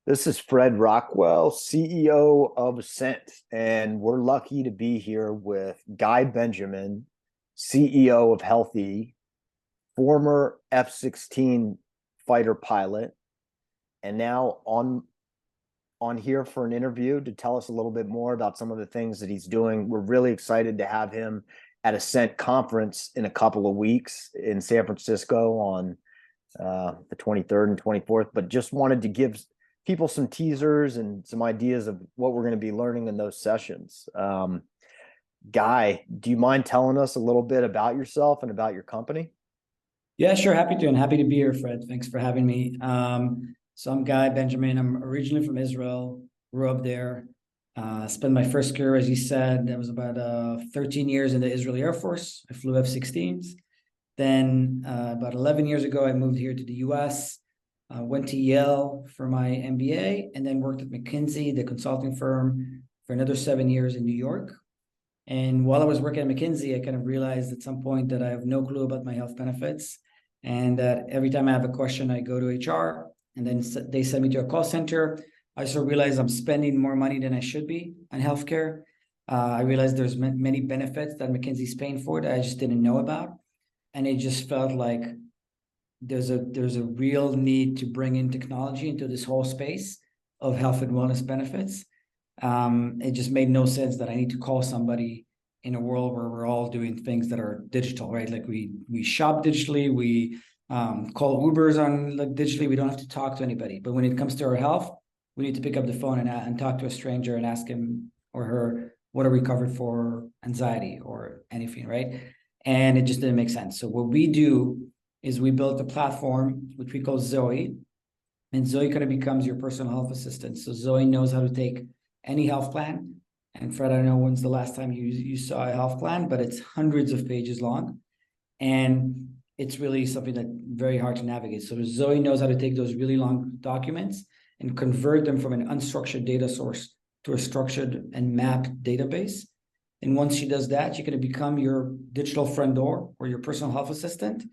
This is Fred Rockwell, CEO of Ascent, and we're lucky to be here with Guy Benjamin, CEO of Healthee, former F-16 fighter pilot, and now on here for an interview to tell us a little bit more about some of the things that he's doing. We're really excited to have him at Ascent conference in a couple of weeks in San Francisco on the 23rd and 24th, but just wanted to give people some teasers and some ideas of what we're going to be learning in those sessions. Guy, do you mind telling us a little bit about yourself and about your company? Yeah, sure. Happy to, and happy to be here, Fred. Thanks for having me. So I'm Guy Benjamin. I'm originally from Israel, grew up there. Spent my first career, as you said, that was about 13 years in the Israeli Air Force. I flew F-16s. Then about 11 years ago, I moved here to the US, went to Yale for my MBA, and then worked at McKinsey, the consulting firm, for another 7 years in New York. And while I was working at McKinsey, I kind of realized at some point that I have no clue about my health benefits, and that every time I have a question, I go to HR, and then they send me to a call center. I also realized I'm spending more money than I should be on healthcare. I realized there's many benefits that McKinsey's paying for that I just didn't know about, and it just felt like there's a real need to bring in technology into this whole space of health and wellness benefits. It just made no sense that I need to call somebody in a world where we're all doing things that are digital, right? Like we shop digitally, we call Ubers on like digitally. We don't have to talk to anybody. But when it comes to our health, we need to pick up the phone and talk to a stranger and ask him or her, what are we covered for anxiety or anything, right? And it just didn't make sense. So what we do is we built a platform which we call Zoe, and Zoe kind of becomes your personal health assistant. So Zoe knows how to take any health plan. And Fred, I don't know when's the last time you saw a health plan, but it's hundreds of pages long. And it's really something that's very hard to navigate. So Zoe knows how to take those really long documents and convert them from an unstructured data source to a structured and mapped database. And once she does that, she's going to become your digital front door or your personal health assistant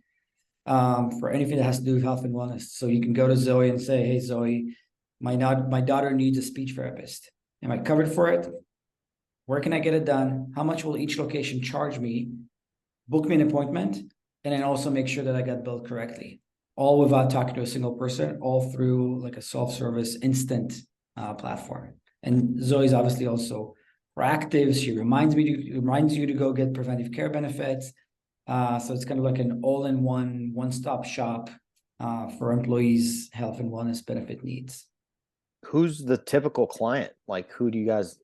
for anything that has to do with health and wellness. So you can go to Zoe and say, hey, Zoe, my daughter needs a speech therapist. Am I covered for it? Where can I get it done? How much will each location charge me? Book me an appointment, and then also make sure that I got billed correctly. All without talking to a single person, all through like a self-service instant platform. And Zoe's obviously also proactive. She reminds you to go get preventive care benefits. So it's kind of like an all-in-one, one-stop shop for employees' health and wellness benefit needs. Who's the typical client? Like, who do you guys,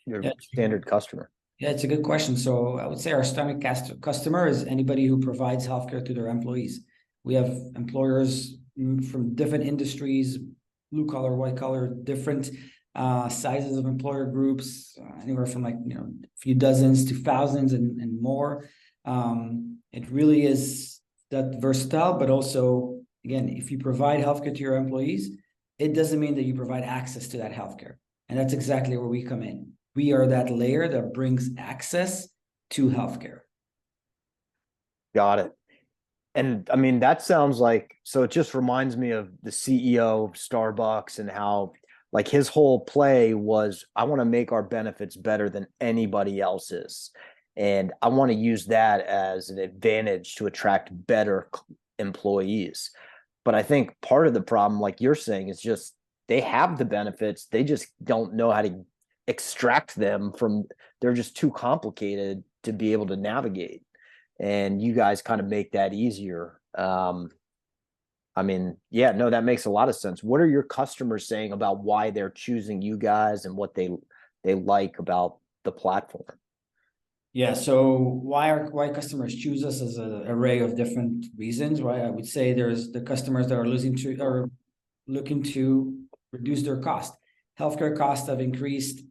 your standard customer? Yeah, it's a good question. So I would say our standard customer is anybody who provides healthcare to their employees. We have employers from different industries, blue collar, white collar, different sizes of employer groups, anywhere from like a few dozens to thousands and more. It really is that versatile, but also, again, if you provide healthcare to your employees, it doesn't mean that you provide access to that healthcare. And that's exactly where we come in. We are that layer that brings access to healthcare. Got it. And I mean, that sounds like, so it just reminds me of the CEO of Starbucks and how like his whole play was, I want to make our benefits better than anybody else's. And I want to use that as an advantage to attract better employees. But I think part of the problem, like you're saying, is just they have the benefits. They just don't know how to extract them from, they're just too complicated to be able to navigate. And you guys kind of make that easier. I mean, yeah, no, that makes a lot of sense. What are your customers saying about why they're choosing you guys and what they like about the platform? Yeah, so why customers choose us as an array of different reasons, right? I would say there's the customers that are looking to reduce their cost. Healthcare costs have increased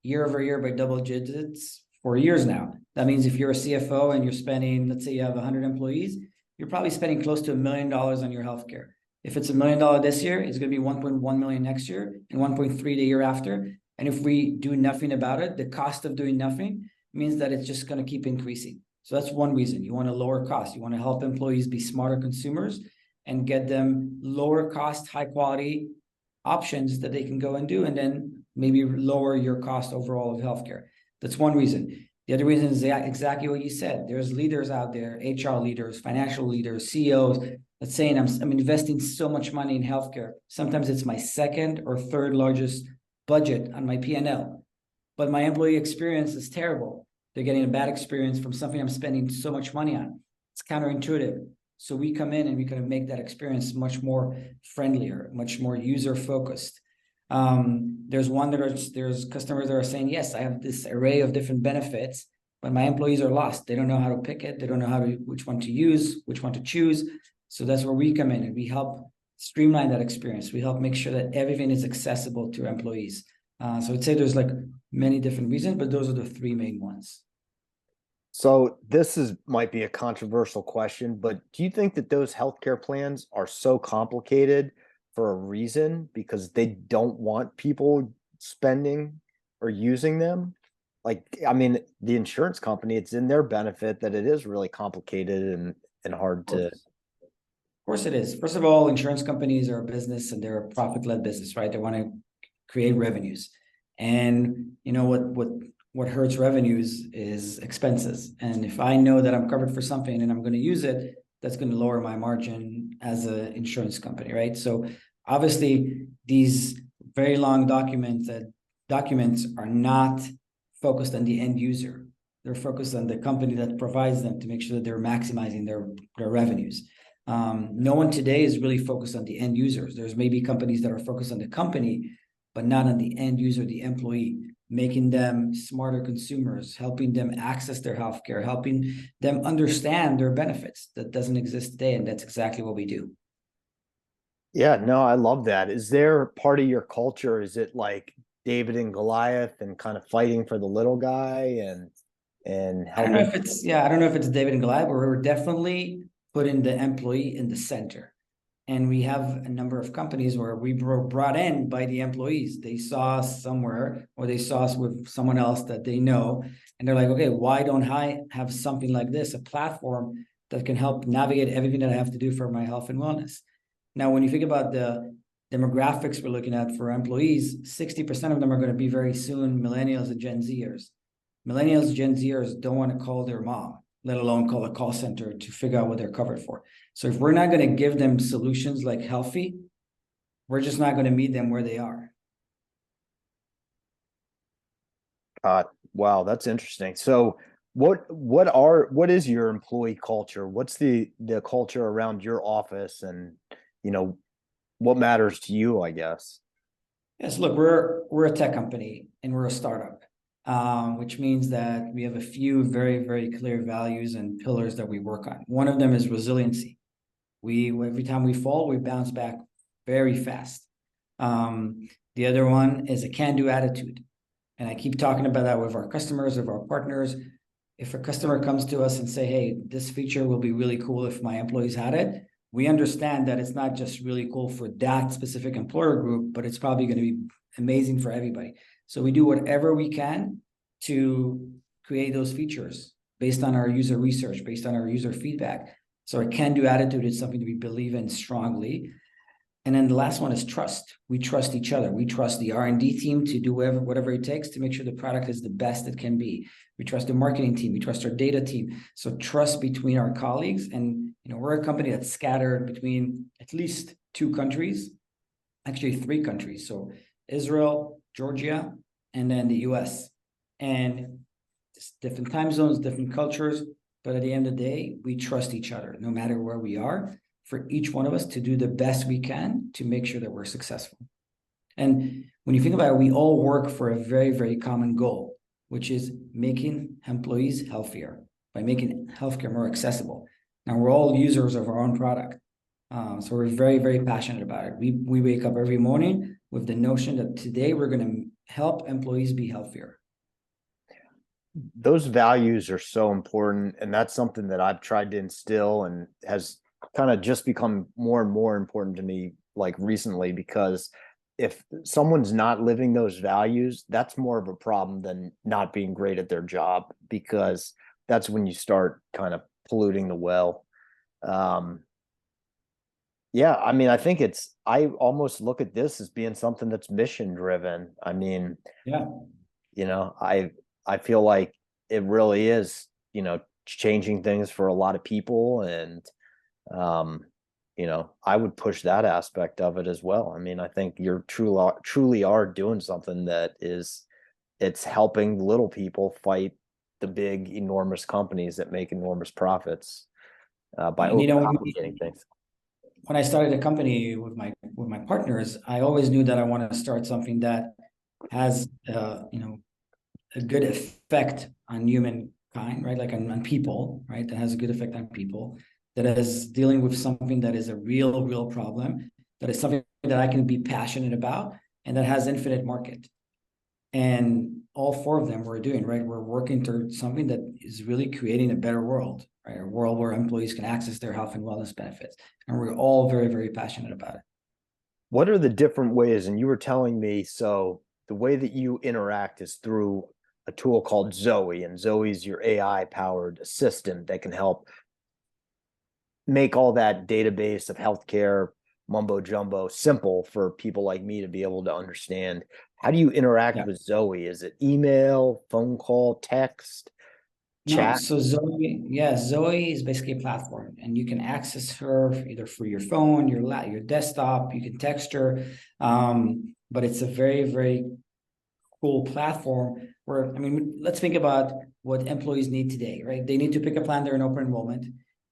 year over year by double digits for years now. That means if you're a CFO and you're spending, let's say you have 100 employees, you're probably spending close to $1 million on your healthcare. If it's $1 million this year, it's going to be 1.1 million next year and 1.3 the year after. And if we do nothing about it, the cost of doing nothing means that it's just going to keep increasing. So that's one reason. You want to lower costs. You want to help employees be smarter consumers and get them lower cost, high quality options that they can go and do, and then maybe lower your cost overall of healthcare. That's one reason. The other reason is exactly what you said. There's leaders out there, HR leaders, financial leaders, CEOs, that's saying I'm investing so much money in healthcare. Sometimes it's my second or third largest budget on my P&L, but my employee experience is terrible. They're getting a bad experience from something I'm spending so much money on. It's counterintuitive. So we come in and we kind of make that experience much more friendlier, much more user focused. There's customers that are saying, yes, I have this array of different benefits, but my employees are lost. They don't know how to pick it. They don't know which one to use, which one to choose. So that's where we come in and we help streamline that experience. We help make sure that everything is accessible to employees. So I'd say there's like many different reasons, but those are the three main ones. So might be a controversial question, but do you think that those healthcare plans are so complicated for a reason because they don't want people spending or using them? Like, I mean, the insurance company, it's in their benefit that it is really complicated and hard to. Of course it is. First of all, insurance companies are a business and they're a profit-led business, right? They want to create revenues. And you know what hurts revenues is expenses. And if I know that I'm covered for something and I'm going to use it, that's going to lower my margin as an insurance company, right? So obviously these very long documents are not focused on the end user. They're focused on the company that provides them to make sure that they're maximizing their revenues. No one today is really focused on the end users. There's maybe companies that are focused on the company, but not on the end user, the employee, making them smarter consumers, helping them access their healthcare, helping them understand their benefits. That doesn't exist today, and that's exactly what we do. Yeah, no, I love that. Is there part of your culture? Is it like David and Goliath and kind of fighting for the little guy and I don't know helping? if I don't know if it's David and Goliath, but we're definitely putting the employee in the center. And we have a number of companies where we were brought in by the employees. They saw us somewhere or they saw us with someone else that they know. And they're like, okay, why don't I have something like this, a platform that can help navigate everything that I have to do for my health and wellness? Now, when you think about the demographics we're looking at for employees, 60% of them are going to be very soon millennials and Gen Zers. Millennials, Gen Zers don't want to call their mom, let alone call a call center to figure out what they're covered for. So if we're not going to give them solutions like Healthee, we're just not going to meet them where they are. Wow, that's interesting. So what is your employee culture? What's the culture around your office and you know what matters to you, I guess? Yes, look, we're a tech company and we're a startup, which means that we have a few very, very clear values and pillars that we work on. One of them is resiliency. Every time we fall, we bounce back very fast. The other one is a can-do attitude. And I keep talking about that with our customers, with our partners. If a customer comes to us and say, hey, this feature will be really cool if my employees had it, we understand that it's not just really cool for that specific employer group, but it's probably going to be amazing for everybody. So we do whatever we can to create those features based on our user research, based on our user feedback. So our can-do attitude is something that we believe in strongly. And then the last one is trust. We trust each other. We trust the R&D team to do whatever it takes to make sure the product is the best it can be. We trust the marketing team. We trust our data team. So trust between our colleagues. And we're a company that's scattered between at least 2 countries, actually 3 countries. So Israel, Georgia, and then the US. And different time zones, different cultures. But at the end of the day, we trust each other, no matter where we are, for each one of us to do the best we can to make sure that we're successful. And when you think about it, we all work for a very, very common goal, which is making employees healthier by making healthcare more accessible. Now, we're all users of our own product. So we're very, very passionate about it. We wake up every morning with the notion that today we're going to help employees be healthier. Those values are so important, and that's something that I've tried to instill and has kind of just become more and more important to me like recently, because if someone's not living those values, that's more of a problem than not being great at their job, because that's when you start kind of polluting the well. Yeah, I mean, I think I almost look at this as being something that's mission driven. I mean, Yeah. I feel like it really is, changing things for a lot of people. And, um, I would push that aspect of it as well. I mean, I think you're truly are doing something it's helping little people fight the big, enormous companies that make enormous profits, by And overcomplicating things. when I started a company with my partners, I always knew that I want to start something that has a good effect on humankind, right? Like on people, right? That has a good effect on people, that is dealing with something that is a real problem, that is something that I can be passionate about, and that has infinite market. And all four of them we're doing, right? We're working towards something that is really creating a better world, right? A world where employees can access their health and wellness benefits. And we're all very passionate about it. What are the different ways? And you were telling me, so the way that you interact is through a tool called Zoe, and Zoe's your AI powered assistant that can help make all that database of healthcare mumbo jumbo simple for people like me to be able to understand. How do you interact Yeah. with Zoe? Is it email, phone call, text, No, chat? so Zoe, yeah, Zoe is basically a platform, and you can access her either through your phone, your desktop. You can text her, but it's a very cool platform where, I mean, let's think about what employees need today, right? They need to pick a plan during open enrollment.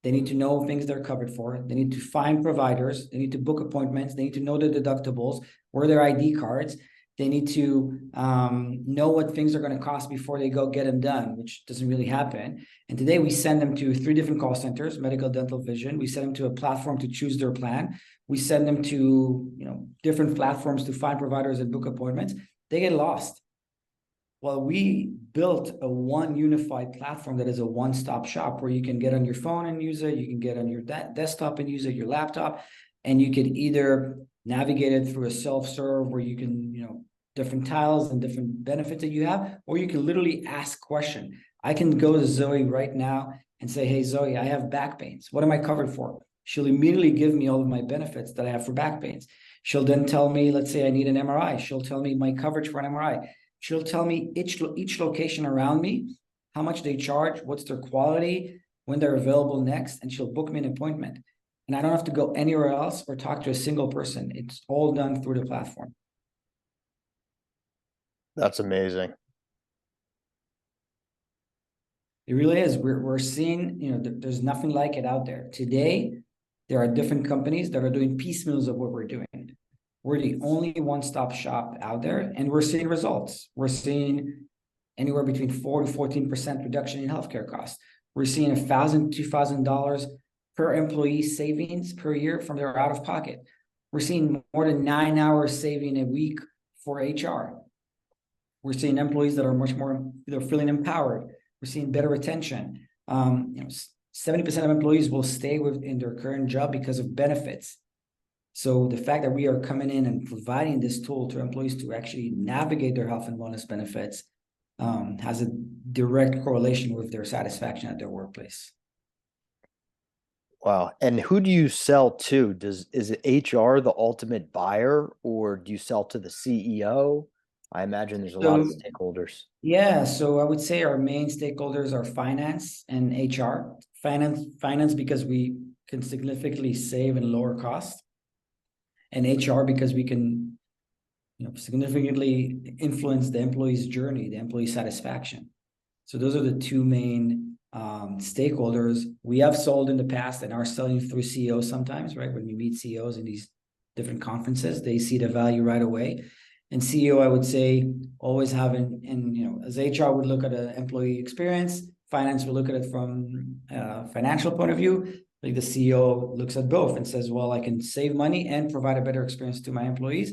They need to know things they're covered for. They need to find providers. They need to book appointments. They need to know the deductibles, where their ID cards. They need to know what things are going to cost before they go get them done, which doesn't really happen. And today we send them to 3 different call centers: medical, dental, vision. We send them to a platform to choose their plan. We send them to different platforms to find providers and book appointments. They get lost. Well, we built a one unified platform that is a one-stop shop where you can get on your phone and use it, you can get on your desktop and use it, your laptop, and you could either navigate it through a self-serve where you can, different tiles and different benefits that you have, or you can literally ask question. I can go to Zoe right now and say, hey, Zoe, I have back pains. What am I covered for? She'll immediately give me all of my benefits that I have for back pains. She'll then tell me, let's say I need an MRI. She'll tell me my coverage for an MRI. She'll tell me each location around me, how much they charge, what's their quality, when they're available next, and she'll book me an appointment. And I don't have to go anywhere else or talk to a single person. It's all done through the platform. That's amazing. It really is. We're seeing, there's nothing like it out there. Today, there are different companies that are doing piecemeals of what we're doing. We're the only one-stop shop out there, and we're seeing results. We're seeing anywhere between 4 to 14% reduction in healthcare costs. We're seeing $1,000, $2,000 per employee savings per year from their out of pocket. We're seeing more than 9 hours saving a week for HR. We're seeing employees that are much more, they're feeling empowered. We're seeing better retention. 70% of employees will stay in their current job because of benefits. So the fact that we are coming in and providing this tool to employees to actually navigate their health and wellness benefits has a direct correlation with their satisfaction at their workplace. Wow. And who do you sell to? Is it HR the ultimate buyer, or do you sell to the CEO? I imagine there's a lot of So stakeholders. yeah, so I would say our main stakeholders are finance and HR. Finance because we can significantly save and lower costs, and HR because we can significantly influence the employee's journey, the employee satisfaction. So those are the two main stakeholders. We have sold in the past and are selling through CEOs sometimes, right? When we meet CEOs in these different conferences, they see the value right away. And CEO, I would say, always having, and as HR would look at an employee experience, finance would look at it from a financial point of view. Like the CEO looks at both and says, well, I can save money and provide a better experience to my employees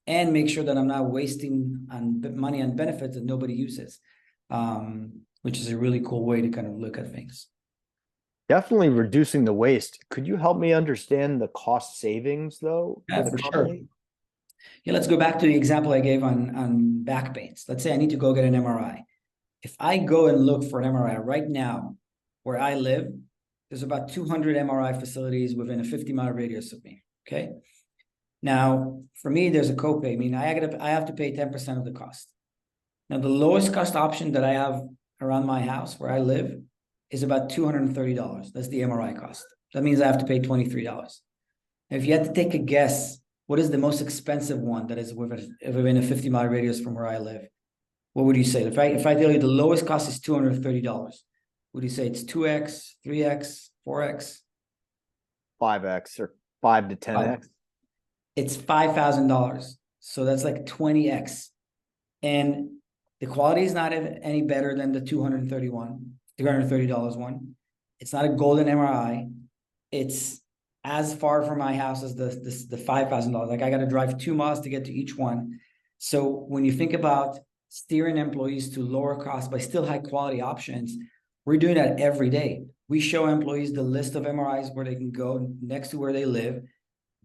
and make sure that I'm not wasting money on benefits that nobody uses, which is a really cool way to kind of look at things. Definitely reducing the waste. Could you help me understand the cost savings though for Yeah, the for sure. company? Yeah, let's go back to the example I gave on back pains. Let's say I need to go get an MRI. If I go and look for an MRI right now where I live, there's about 200 MRI facilities within a 50-mile radius of me. Okay. Now, for me, there's a copay. I mean, I have to pay 10% of the cost. Now, the lowest cost option that I have around my house where I live is about $230. That's the MRI cost. That means I have to pay $23. If you had to take a guess, what is the most expensive one that is within a 50-mile radius from where I live? What would you say? If I tell you the lowest cost is $230, would you say it's 2x, 3x, 4x? 5x or 5 to 10x. It's $5,000. So that's like 20x. And the quality is not any better than the $230 one. It's not a golden MRI. It's as far from my house as the $5,000. Like I got to drive 2 miles to get to each one. So when you think about steering employees to lower cost, but still high quality options, we're doing that every day. We show employees the list of MRIs where they can go next to where they live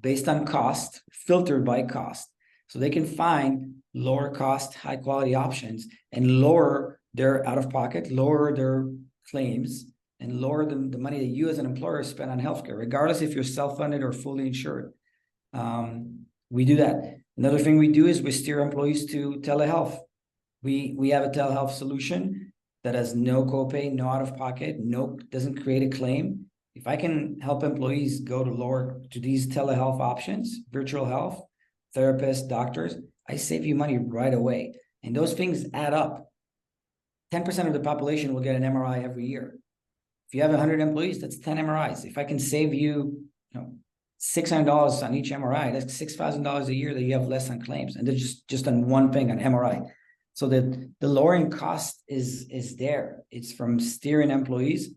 based on cost, filtered by cost. So they can find lower cost, high quality options and lower their out of pocket, lower their claims, and lower the money that you as an employer spend on healthcare, regardless if you're self-funded or fully insured. We do that. Another thing we do is we steer employees to telehealth. We have a telehealth solution that has no copay, no out of pocket, doesn't create a claim. If I can help employees go to these telehealth options, virtual health, therapists, doctors, I save you money right away. And those things add up. 10% of the population will get an MRI every year. If you have 100 employees, that's 10 MRIs. If I can save you, $600 on each MRI, that's $6,000 a year that you have less on claims. And they're just on one thing, on MRI. So the lowering cost is there. It's from steering employees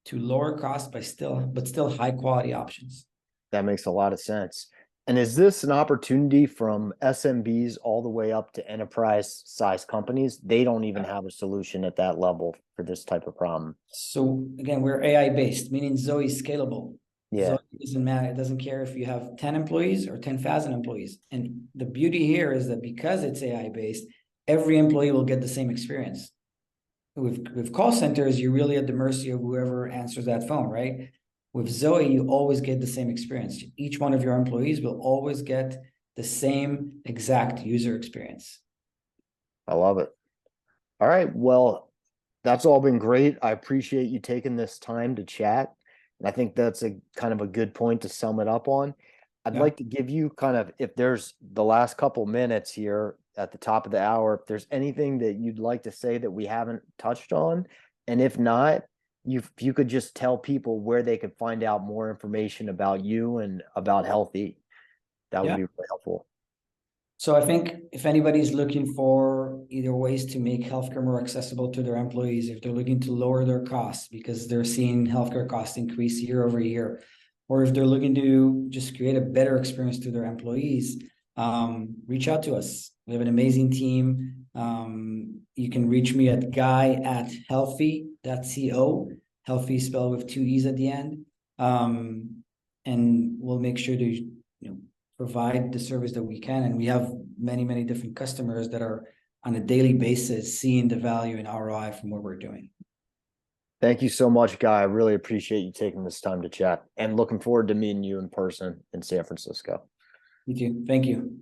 to lower cost, but still high quality options. That makes a lot of sense. And is this an opportunity from SMBs all the way up to enterprise size companies? They don't even have a solution at that level for this type of problem. So again, we're AI based, meaning Zoe is scalable. Yeah. Zoe doesn't matter. It doesn't care if you have 10 employees or 10,000 employees. And the beauty here is that because it's AI based, every employee will get the same experience. With call centers, you're really at the mercy of whoever answers that phone, right? With Zoe, you always get the same experience. Each one of your employees will always get the same exact user experience. I love it. All right. Well, that's all been great. I appreciate you taking this time to chat. And I think that's a kind of a good point to sum it up on. I'd like to give you kind of, if there's the last couple minutes here at the top of the hour, if there's anything that you'd like to say that we haven't touched on, and if not, if you could just tell people where they could find out more information about you and about Healthee, that would be really helpful. So I think if anybody's looking for either ways to make healthcare more accessible to their employees, if they're looking to lower their costs because they're seeing healthcare costs increase year over year, or if they're looking to just create a better experience to their employees, reach out to us. We have an amazing team. You can reach me at guy@healthee.co. Healthee spelled with 2 E's at the end. And we'll make sure to provide the service that we can. And we have many, many different customers that are on a daily basis seeing the value in ROI from what we're doing. Thank you so much, Guy. I really appreciate you taking this time to chat and looking forward to meeting you in person in San Francisco. You too. Thank you.